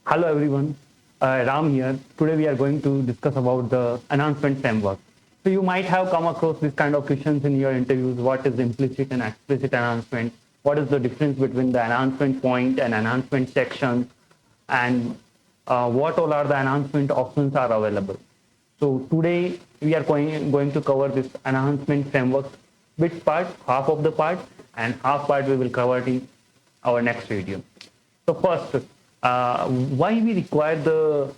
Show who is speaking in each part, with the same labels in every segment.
Speaker 1: Hello everyone, Ram here. Today we are going to discuss about the enhancement framework. So you might have come across this kind of questions in your interviews. What is implicit and explicit enhancement? What is the difference between the enhancement point and enhancement section? And what all are the enhancement options are available? So today we are going to cover this enhancement framework bit part, half of the part, and half part we will cover it in our next video. So first, why we require to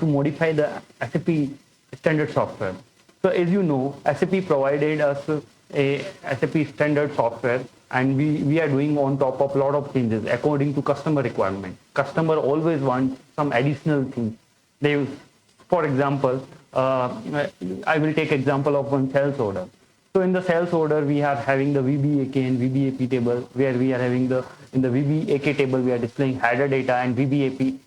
Speaker 1: modify the SAP standard software. So as you know, SAP provided us a SAP standard software, and we are doing on top of a lot of changes according to customer requirement. Customer always wants some additional things. They, for example, I will take example of one sales order. So in the sales order, we are having the VBAK and VBAP table, where we are having in the VBAK table, we are displaying header data, and VBAP,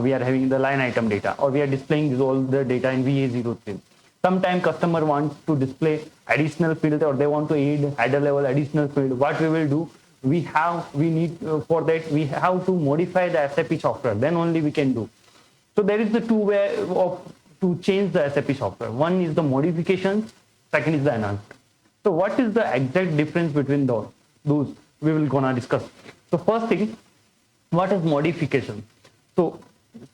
Speaker 1: we are having the line item data, or we are displaying all the data in VA03. Sometimes customer wants to display additional field, or they want to add header level additional field. What we will do, for that, we have to modify the SAP software. Then only we can do. So there is the two way to change the SAP software. One is the modification, second is the enhancement. So what is the exact difference between those we will gonna discuss. So first thing, what is modification? So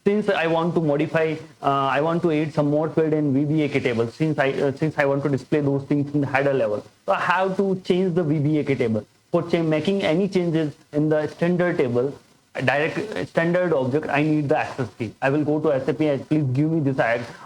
Speaker 1: since I want to modify, I want to add some more field in VBAK table. Since I want to display those things in the header level, so I have to change the VBAK table. For making any changes in the standard table, direct standard object, I need the access key. I will go to SAP, please give me this.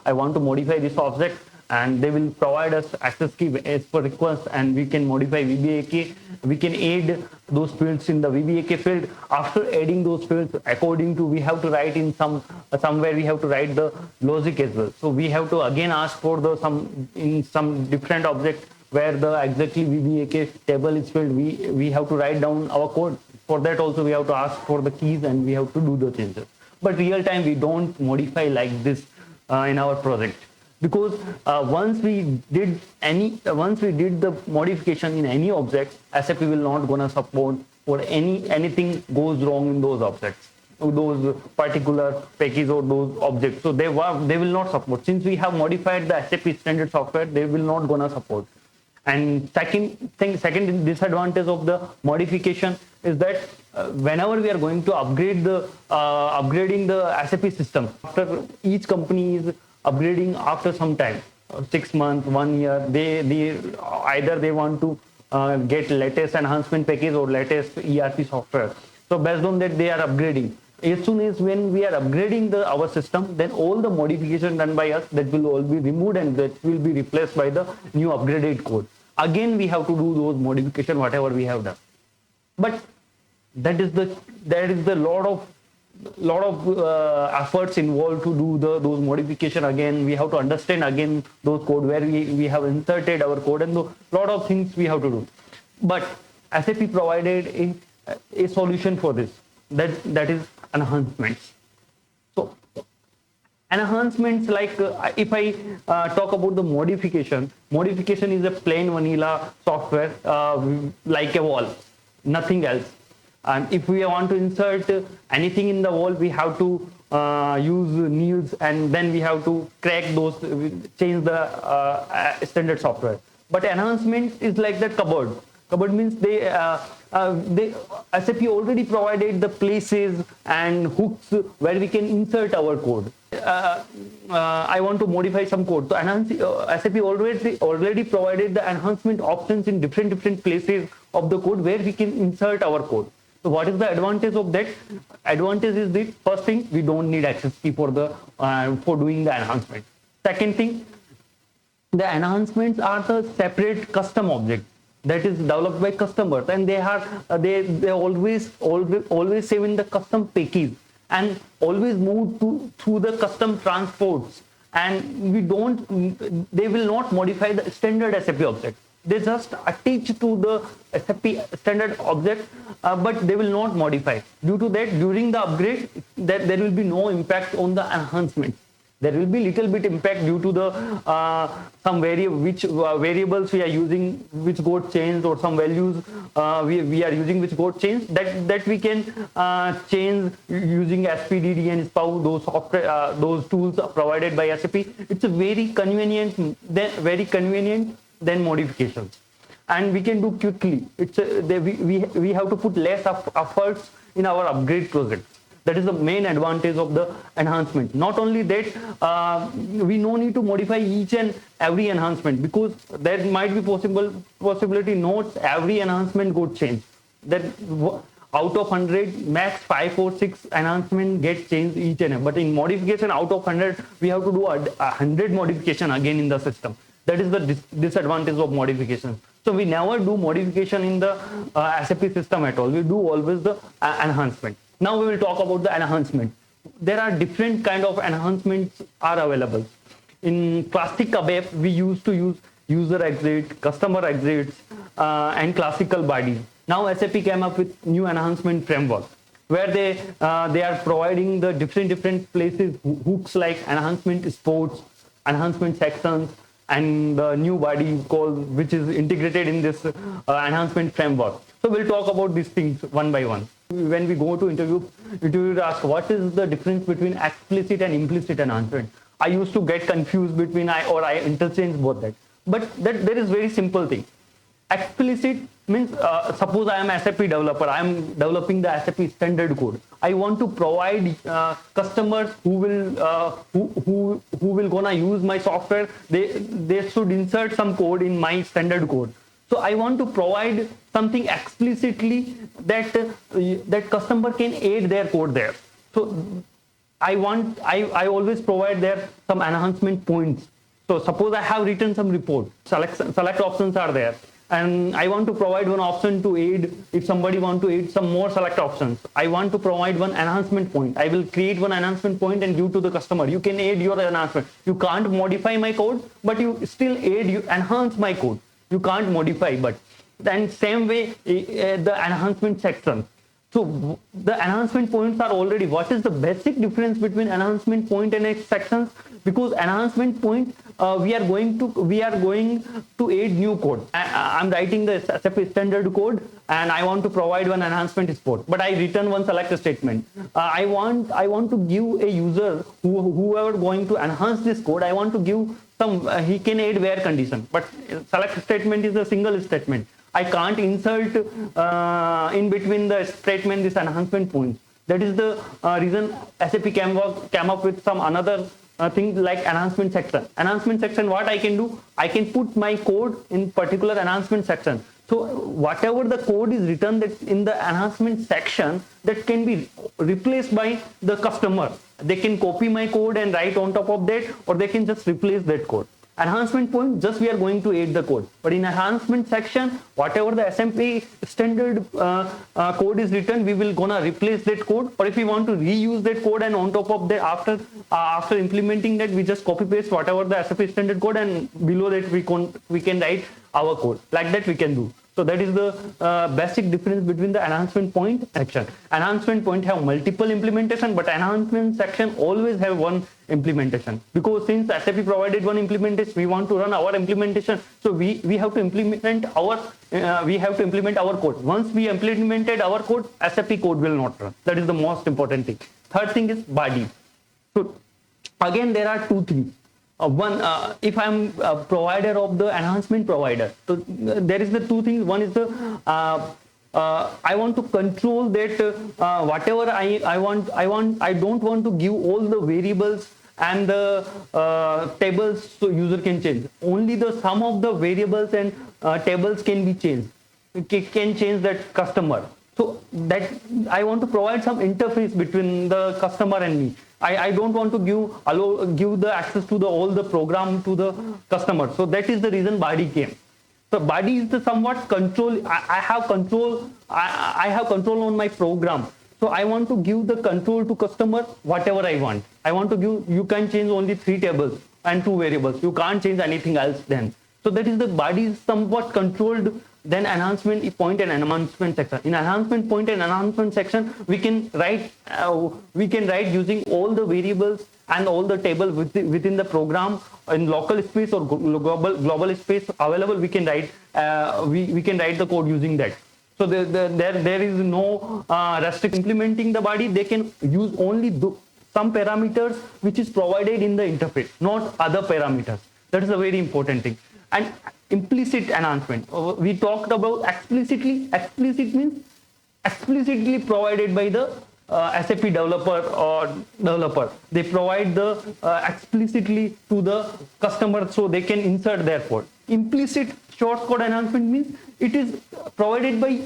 Speaker 1: I want to modify this object, and they will provide us access key as per request, and we can modify VBAK. We can add those fields in the VBAK field. After adding those fields, according to, we have to write in somewhere we have to write the logic as well. So we have to again ask for some different object where the exactly VBAK table is filled. We have to write down our code. For that also we have to ask for the keys, and we have to do the changes. But real time we don't modify like this in our project. Because once we did the modification in any object, SAP will not gonna support for anything goes wrong in those objects, those particular packages or those objects. So they will not support. Since we have modified the SAP standard software, they will not gonna support. And second disadvantage of the modification is that whenever we are going to upgrading the SAP system, after each company is upgrading after some time, 6 months, 1 year, they either they want to get latest enhancement package or latest ERP software. So based on that, they are upgrading. As soon as when we are upgrading our system, then all the modification done by us, that will all be removed, and that will be replaced by the new upgraded code. Again, we have to do those modification whatever we have done. But that is the lot of efforts involved to do those modification. Again, we have to understand again those code where we have inserted our code, and a lot of things we have to do. But SAP provided a solution for this. That is enhancements. So enhancements, like if I talk about the modification is a plain vanilla software, like a wall, nothing else. And if we want to insert anything in the wall, we have to use nails, and then we have to crack those, change the standard software. But enhancement is like that cupboard. Cupboard means SAP already provided the places and hooks where we can insert our code. I want to modify some code. So SAP already provided the enhancement options in different places of the code where we can insert our code. So what is the advantage of that? Advantage is the first thing, we don't need access key for doing the enhancement. Second thing, the enhancements are the separate custom object that is developed by customers, and they always save in the custom package and always move through the custom transports, and they will not modify the standard SAP object. They just attach to the SAP standard object, but they will not modify. Due to that, during the upgrade, there will be no impact on the enhancement. There will be little bit impact due to the some variables we are using which got changed, or some values we are using which got changed, that we can change using SPDD and SPAU, those software those tools are provided by SAP. It's a very convenient than modifications, and we can do quickly. We have to put less efforts in our upgrade project. That is the main advantage of the enhancement. Not only that, we no need to modify each and every enhancement, because there might be possibility not every enhancement got changed. That out of 100, max 5 or 6 enhancement get changed each and every. But in modification, out of 100, we have to do 100 modification again in the system. That is the disadvantage of modification. So we never do modification in the SAP system at all. We do always the enhancement. Now we will talk about the enhancement. There are different kind of enhancements are available. In classic ABAP, we used to use user exit, customer exits, and classical bodies. Now SAP came up with new enhancement framework, where they are providing the different places, hooks like enhancement sports, enhancement sections, and the new body called, which is integrated in this enhancement framework. So we'll talk about these things one by one. When we go to interview ask what is the difference between explicit and implicit enhancement. I used to get confused between I interchange both that. But there is very simple thing. Explicit means suppose I am a SAP developer. I am developing the SAP standard code. I want to provide customers who will gonna use my software. They should insert some code in my standard code. So I want to provide something explicitly that customer can add their code there. So I always provide there some enhancement points. So suppose I have written some report, select options are there, and I want to provide one option to add. If somebody want to add some more select options, I want to provide one enhancement point. I will create one enhancement point and give to the customer. You can add your enhancement. You can't modify my code, but you still enhance my code. You can't modify, but then same way the enhancement section. So the enhancement points are already, what is the basic difference between enhancement point and its sections? Because enhancement point we are going to add new code. I'm writing the SAP standard code and I want to provide one enhancement support, but I return one select statement. I want to give a user whoever going to enhance this code, I want to give some he can add where condition, but select statement is a single statement. I can't insert in between the statement this enhancement points. That is the reason SAP came up with some another thing like enhancement section. Enhancement section, what I can do, I can put my code in particular enhancement section. So whatever the code is written that in the enhancement section, that can be replaced by the customer. They can copy my code and write on top of that, or they can just replace that code. Enhancement point, just we are going to add the code. But in enhancement section, whatever the SAP standard code is written, we will gonna replace that code. Or if we want to reuse that code, and on top of that, after implementing that, we just copy paste whatever the SAP standard code, and below that we can write our code. Like that we can do. So that is the basic difference between the enhancement point section. Enhancement point have multiple implementation, but enhancement section always have one implementation. Because since SAP provided one implementation, we want to run our implementation. So we have to implement our code. Once we implemented our code, SAP code will not run. That is the most important thing. Third thing is body. So again, there are two things. One, if I'm a provider of the enhancement provider, so there is the two things. One is the I want to control that whatever I want. I don't want to give all the variables and the tables so user can change. Only the sum of the variables and tables can be changed. Can change that customer. So that I want to provide some interface between the customer and me. I don't want to give the access to all the program to the customer. So that is the reason body came. So body is the somewhat control. I have control. I have control on my program. So I want to give the control to customer whatever I want. I want to give. You can change only 3 tables and 2 variables. You can't change anything else then. So that is the body is somewhat controlled. Then enhancement point and enhancement section. In enhancement point and enhancement section, we can write using all the variables and all the table within the program in local space or global space available, we can write we can write the code using that. So there is no restriction. Implementing the body, they can use only some parameters which is provided in the interface, not other parameters. That is a very important thing. And implicit enhancement, we talked about explicitly. Explicit means explicitly provided by the SAP developer or developer. They provide the explicitly to the customer so they can insert their code. Implicit source code enhancement means it is provided by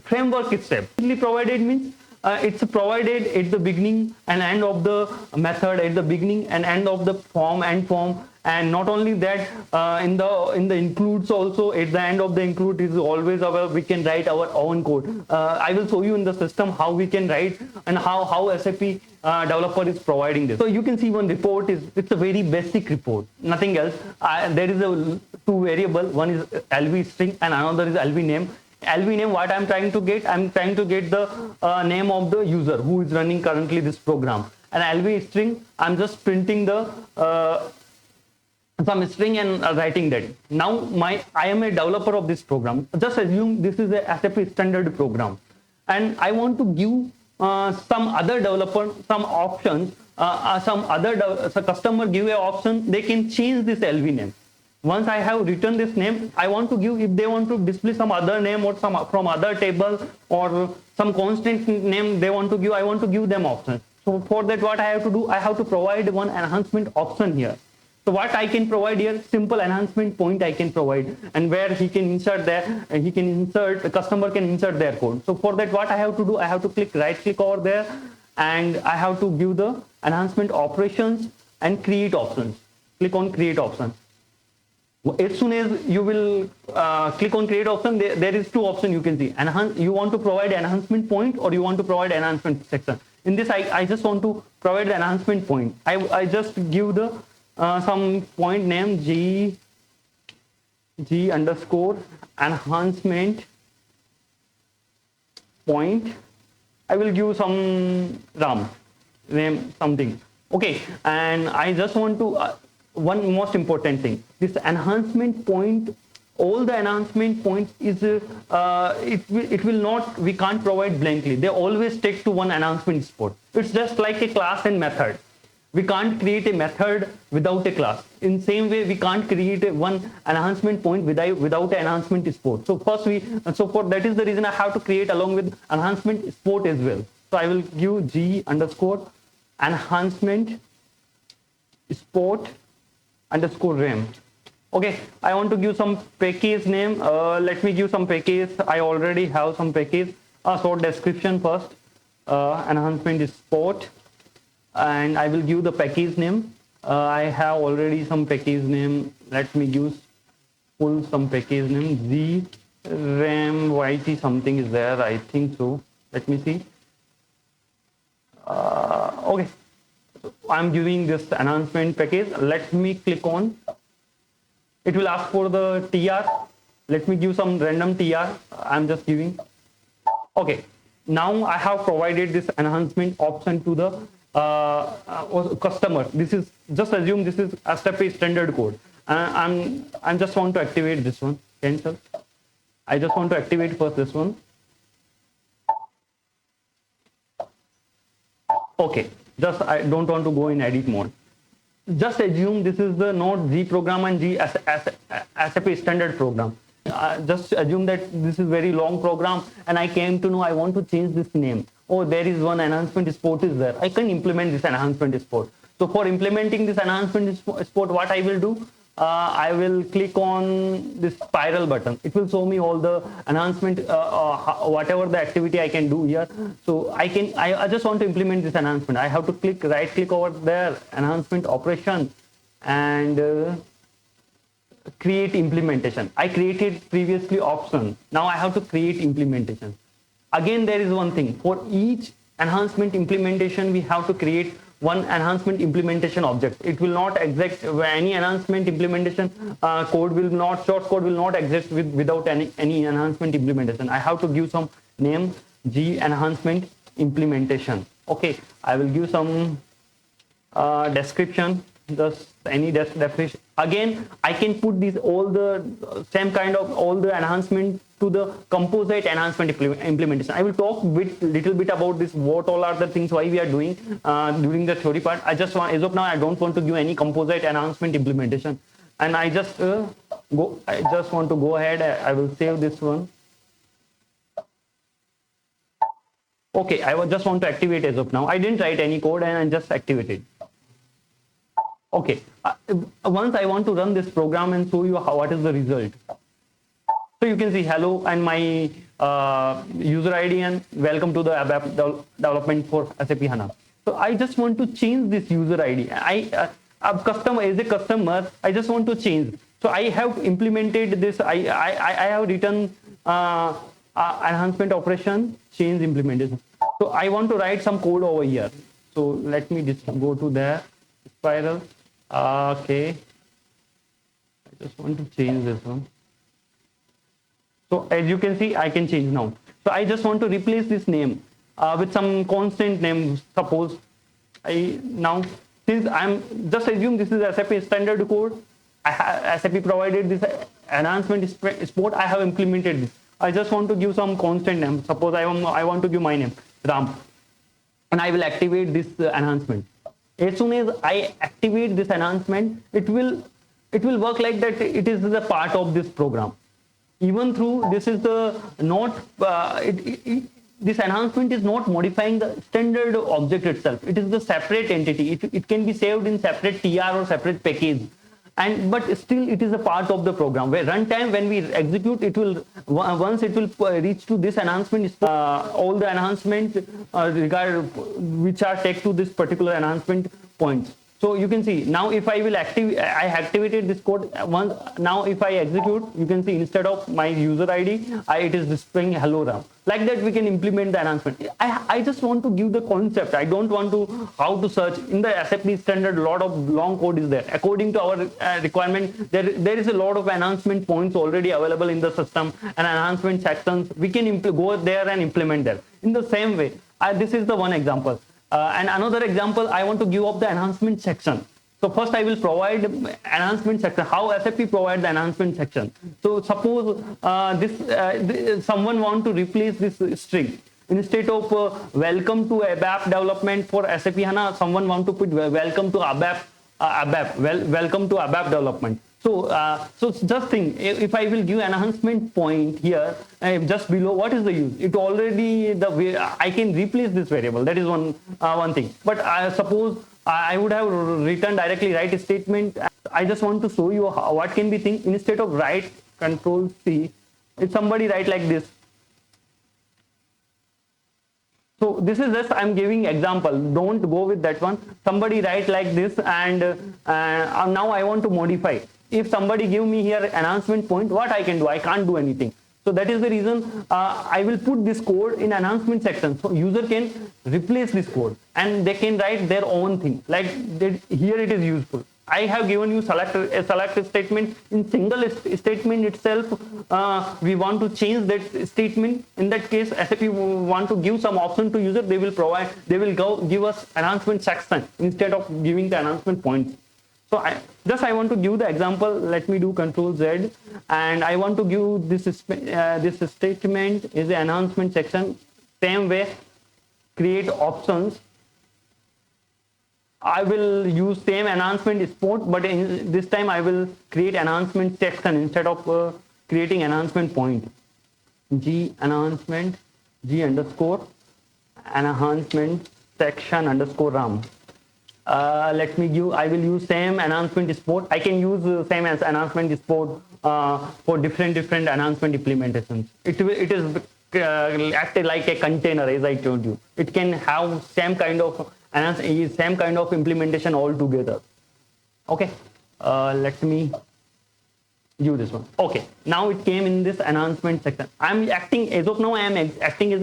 Speaker 1: framework itself. Provided means it's provided at the beginning and end of the method, at the beginning and end of the form, and not only that, in the includes also, at the end of the include is always we can write our own code. I will show you in the system how we can write and how SAP developer is providing this. So you can see one report it's a very basic report, nothing else. There is two variable, one is LV string and another is LV name. LV name, what I'm trying to get the name of the user who is running currently this program. And LV string, I'm just printing the some string and writing that. Now I am a developer of this program. Just assume this is a SAP standard program, and I want to give some other developer some options. So customer give a option, they can change this LV name. Once I have written this name, I want to give, if they want to display some other name or some from other table or some constant name they want to give, I want to give them options. So for that, what I have to do, I have to provide one enhancement option here. So what I can provide here, simple enhancement point I can provide, and where he can insert the customer can insert their code. So for that, what I have to do, I have to right click over there, and I have to give the enhancement operations and create options. Click on create option. As soon as you will click on create option, there is two options you can see. You want to provide enhancement point or you want to provide enhancement section. In this, I just want to provide the enhancement point. I just give the some point name G underscore enhancement point. I will give some RAM name something. Okay, and I just want to one most important thing, this enhancement point, all the enhancement points is it will not, we can't provide blankly. They always take to one enhancement spot. It's just like a class and method. We can't create a method without a class. In same way, we can't create one enhancement point without an enhancement spot. So first that is the reason I have to create along with enhancement spot as well. So I will give G underscore enhancement spot underscore RAM. Okay, I want to give some package name. Let me give some package. I already have some package. So description first. Enhancement is spot, and I will give the package name. I have already some package name. Let me give full some package name. Z RAM YT something is there. I think so. Let me see. Okay. I'm giving this enhancement package. Let me click on. It will ask for the TR. Let me give some random TR. I'm just giving. Okay. Now I have provided this enhancement option to the customer. This is, just assume this is SAP standard code. I'm just want to activate this one. Cancel. I just want to activate first this one. Okay. Just I don't want to go in edit mode. Just assume this is the not G program and G SAP standard program. Just assume that this is very long program and I came to know I want to change this name. Oh, there is one enhancement spot is there. I can implement this enhancement spot. So for implementing this enhancement spot, what I will do? I will click on this spiral button. It will show me all the enhancement, whatever the activity I can do here. So I just want to implement this enhancement. I have to right click over there, enhancement operation, and create implementation. I created previously option. Now I have to create implementation. Again, there is one thing. For each enhancement implementation, we have to create one enhancement implementation object. It will not exist any enhancement implementation source code will not exist without any enhancement implementation. I have to give some name G enhancement implementation. Okay, I will give some description, just any definition. Again, I can put these all the same kind of all the enhancement to the composite enhancement implementation. I will talk little bit about this, what all are the things why we are doing during the theory part. I just want, as of now, I don't want to give any composite enhancement implementation, and I just want to go ahead. I will save this one. Okay, I just want to activate as of now. I didn't write any code and I just activated. Okay, once I want to run this program and show you what is the result. So you can see hello and my user ID and welcome to the ABAP development for SAP HANA. So I just want to change this user ID. As a customer, I just want to change. So I have implemented this. I have written enhancement operation change implementation. So I want to write some code over here. So let me just go to the spiral. Okay, I just want to change this one. So as you can see, I can change now. So I just want to replace this name with some constant name. Suppose since I'm just assume this is SAP standard code. SAP provided this enhancement support. I have implemented this. I just want to give some constant name. Suppose I want to give my name Ram, and I will activate this enhancement. As soon as I activate this enhancement, it will work like that. It is the part of this program. Even through this is the not this enhancement is not modifying the standard object itself. It is the separate entity. It can be saved in separate TR or separate package. But still it is a part of the program where runtime when we execute it will once it will reach to this enhancement all the enhancement which are tagged to this particular enhancement points. So you can see now if I will I activated this code once. Now if I execute, you can see instead of my user ID, it is displaying hello Ram. Like that we can implement the enhancement. I just want to give the concept. I don't want to how to search in the SAP standard. A lot of long code is there. According to our requirement, there is a lot of enhancement points already available in the system and enhancement sections. We can go there and implement that. In the same way, this is the one example. And another example, I want to give up the enhancement section. So first I will provide enhancement section, how SAP provide the enhancement section. So suppose someone want to replace this string. Instead of welcome to ABAP development for SAP HANA, someone want to put welcome to ABAP, welcome to ABAP development. So just think, if I will give enhancement point here, just below, what is the use? It already I can replace this variable. That is one thing. But suppose I would have written directly write statement. I just want to show you what can be think. Instead of write Control C, if somebody write like this. So this is just I'm giving example. Don't go with that one. Somebody write like this, and now I want to modify. If somebody give me here enhancement point, what I can do? I can't do anything. So that is the reason I will put this code in enhancement section. So user can replace this code and they can write their own thing. Like here it is useful. I have given you a select statement. In single statement itself, we want to change that statement. In that case, SAP want to give some option to user. They will give us enhancement section instead of giving the enhancement points. So I want to give the example. Let me do Control Z, and I want to give this statement is the enhancement section. Same way, create options. I will use same enhancement support, but this time I will create enhancement section instead of creating enhancement point. G enhancement G underscore enhancement section underscore RAM. Let me give. I will use same enhancement support. I can use same as enhancement support for different enhancement implementations. It is acted like a container, as I told you. It can have same kind of implementation altogether. Okay, let me give this one. Okay, now it came in this enhancement section. I'm acting as of now. I am acting as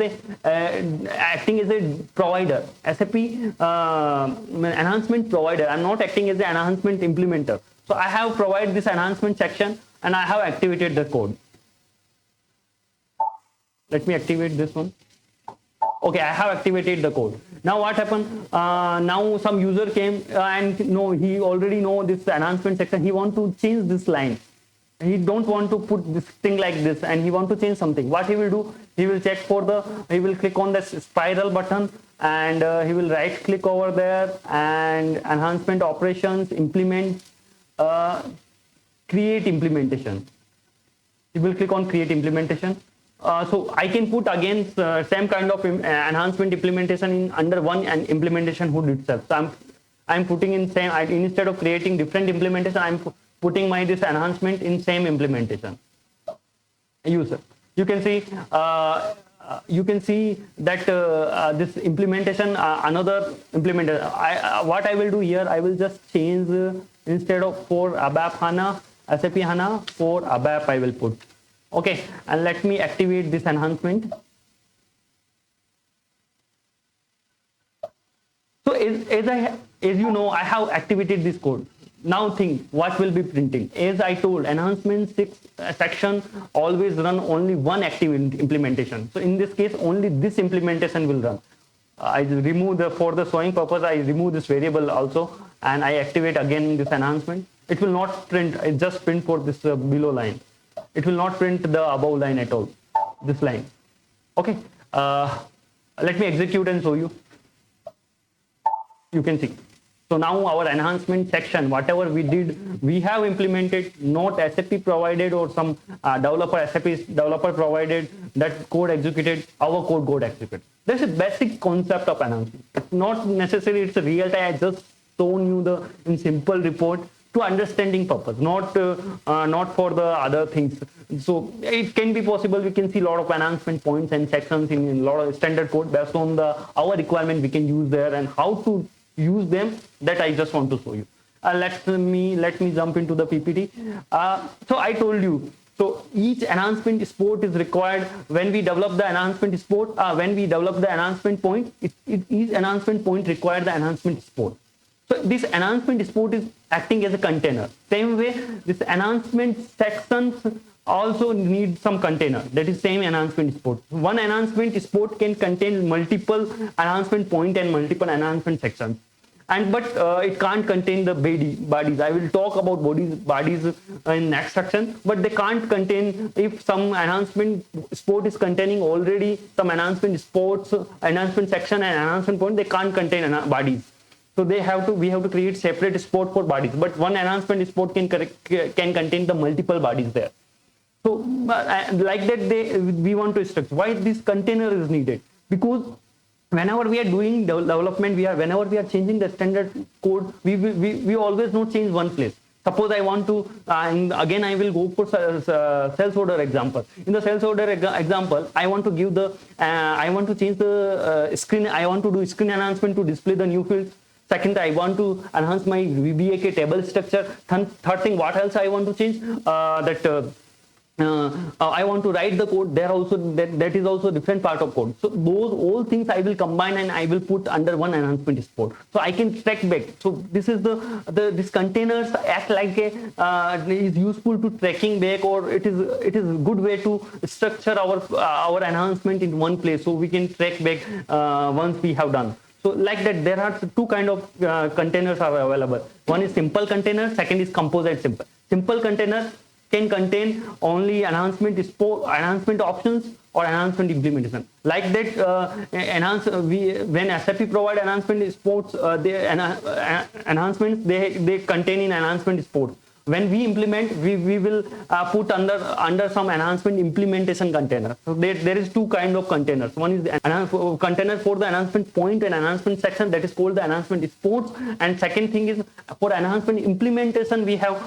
Speaker 1: a provider, SAP enhancement provider. I'm not acting as an enhancement implementer. So I have provided this enhancement section and I have activated the code. Let me activate this one. Okay, I have activated the code. Now what happened? Now some user came and no, he already know this enhancement section. He want to change this line. He don't want to put this thing like this, and he want to change something. What he will do? He will check for the. He will click on the spiral button, and he will right click over there and enhancement operations, implement, create implementation. He will click on create implementation. So I can put again same kind of enhancement implementation in under one implementation hood itself. So I'm putting in same, instead of creating different implementation, I'm putting my this enhancement in same implementation. User, you can see that this implementation, another implementation. What I will do here, I will just change instead of for ABAP HANA, SAP HANA, for ABAP I will put. Okay, and let me activate this enhancement. So as you know, I have activated this code. Now think what will be printing. As I told, enhancement section always run only one active implementation. So in this case, only this implementation will run. I remove for the showing purpose, I remove this variable also, and I activate again this enhancement. It will not print, it just print for this below line. It will not print the above line at all, this line. Okay, let me execute and show you. You can see. So now our enhancement section, whatever we did, we have implemented, not SAP provided or some SAP developer provided, that code executed, our code got executed. That's a basic concept of enhancement. It's not necessarily it's a real time. I just shown you in simple report to understanding purpose, not for the other things. So it can be possible. We can see a lot of enhancement points and sections in a lot of standard code based on our requirement. We can use there and how to use them. That I just want to show you. Let me jump into the PPT. So I told you. So each enhancement export is required when we develop the enhancement export. When we develop the enhancement point, each enhancement point requires the enhancement export. So this enhancement export is acting as a container. Same way, this enhancement sections also need some container. That is same enhancement export. One enhancement export can contain multiple enhancement point and multiple enhancement sections. But it can't contain the bodies. I will talk about bodies in next section. But they can't contain, if some enhancement export is containing already some enhancement exports, enhancement section and enhancement point, they can't contain bodies. So we have to create separate export for bodies. But one enhancement export can contain the multiple bodies there. So like that, we want to structure. Why this container is needed? Because whenever we are doing development, whenever we are changing the standard code, we always not change one place. Suppose I want to, again I will go for sales order example. In the sales order example, I want to give I want to change the screen. I want to do screen enhancement to display the new fields. Second, I want to enhance my VBAK table structure. Third thing, what else I want to change? I want to write the code there also. That is also different part of code. So those all things I will combine and I will put under one enhancement export. So I can track back. So this is this containers act like is useful to tracking back, or it is a good way to structure our enhancement in one place, so we can track back once we have done. So like that, there are two kind of containers are available. One is simple container, second is composite simple. Simple container can contain only enhancement options or enhancement implementation. Like that, when SAP provide enhancement exports, enhancements they contain in enhancement exports. When we implement, we will put under some enhancement implementation container. So there is two kind of containers. One is the container for the enhancement point and enhancement section, that is called the enhancement exports. And second thing is for enhancement implementation, we have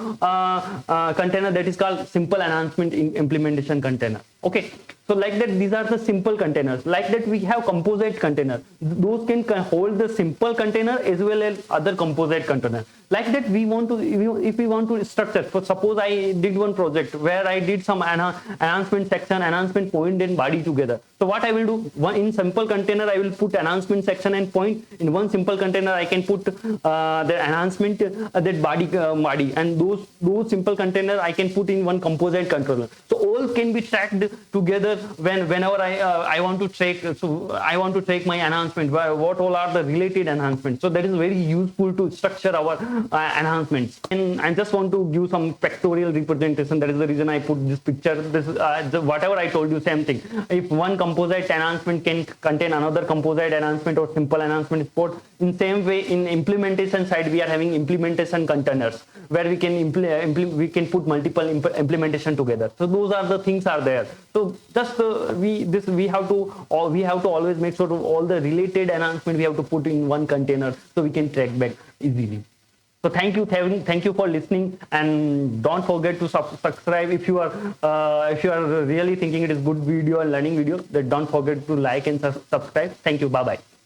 Speaker 1: container that is called simple enhancement implementation container. Okay. So like that, these are the simple containers. Like that, we have composite containers. Those can hold the simple container as well as other composite container. Like that, if we want to structure. For suppose I did one project where I did some enhancement section, enhancement point and body together. So what I will do, in simple container, I will put enhancement section and point. In one simple container, I can put the enhancement that body, and those simple container I can put in one composite controller. So all can be tracked together whenever I want to track my enhancement, what all are the related enhancements. So that is very useful to structure our enhancements. And I just want to give some pictorial representation. That is the reason I put this picture. This whatever I told you, same thing. If one composite enhancement can contain another composite enhancement or simple enhancement support, in same way in implementation side we are having implementation containers where we can put multiple implementation together. So those are the things are there. So just we have to always make sure all the related enhancement we have to put in one container so we can track back easily. So thank you for listening, and don't forget to subscribe if you are really thinking it is good video and learning video. Then don't forget to like and subscribe. Thank you. Bye bye.